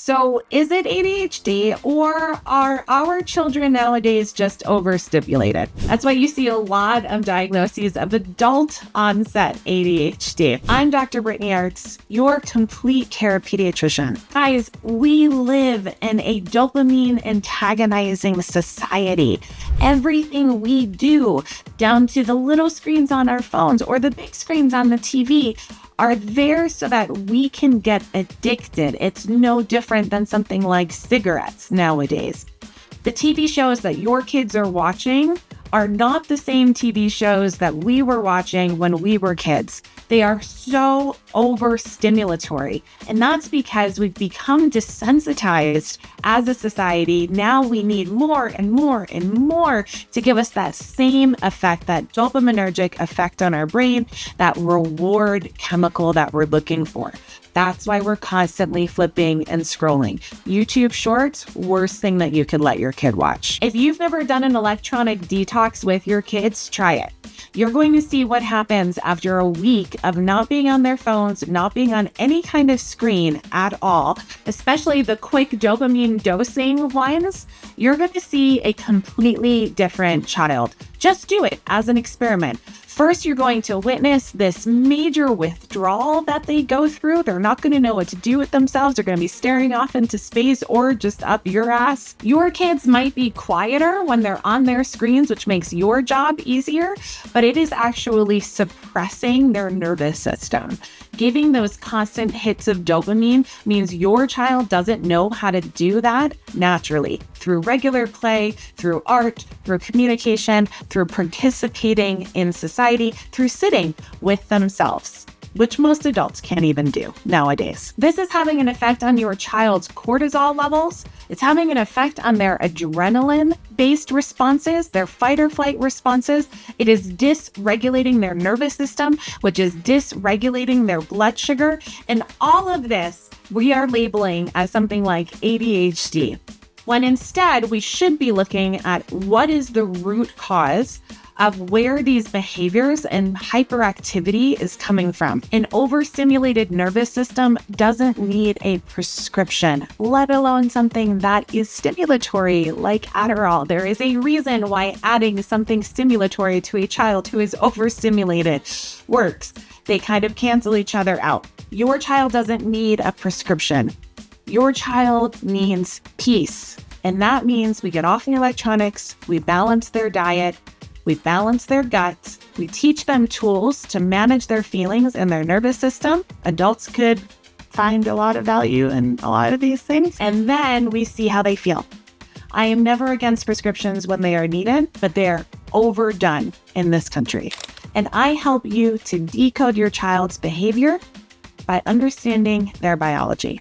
So is it ADHD, or are our children nowadays just overstimulated? That's why you see a lot of diagnoses of adult onset ADHD. I'm Dr. Britnei Artz, your complete care pediatrician. Guys, we live in a dopamine-antagonizing society. Everything we do, down to the little screens on our phones or the big screens on the TV, are there so that we can get addicted. It's no different than something like cigarettes nowadays. The TV shows that your kids are watching are not the same TV shows that we were watching when we were kids. They are so overstimulatory. And that's because we've become desensitized as a society. Now we need more and more and more to give us that same effect, that dopaminergic effect on our brain, that reward chemical that we're looking for. That's why we're constantly flipping and scrolling. YouTube Shorts, worst thing that you could let your kid watch. If you've never done an electronic detox with your kids, try it. You're going to see what happens after a week of not being on their phones, not being on any kind of screen at all, especially the quick dopamine dosing ones. You're going to see a completely different child. Just do it as an experiment. First, you're going to witness this major withdrawal that they go through. They're not going to know what to do with themselves. They're going to be staring off into space or just up your ass. Your kids might be quieter when they're on their screens, which makes your job easier, but it is actually suppressing their nervous system. Giving those constant hits of dopamine means your child doesn't know how to do that naturally through regular play, through art, through communication, through participating in society, through sitting with themselves, which most adults can't even do nowadays. This is having an effect on your child's cortisol levels. It's having an effect on their adrenaline-based responses, their fight or flight responses. It is dysregulating their nervous system, which is dysregulating their blood sugar. And all of this we are labeling as something like ADHD, when instead we should be looking at what is the root cause of where these behaviors and hyperactivity is coming from. An overstimulated nervous system doesn't need a prescription, let alone something that is stimulatory like Adderall. There is a reason why adding something stimulatory to a child who is overstimulated works. They kind of cancel each other out. Your child doesn't need a prescription. Your child needs peace. And that means we get off the electronics, we balance their diet, we balance their guts, we teach them tools to manage their feelings and their nervous system. Adults could find a lot of value in a lot of these things. And then we see how they feel. I am never against prescriptions when they are needed, but they're overdone in this country. And I help you to decode your child's behavior by understanding their biology.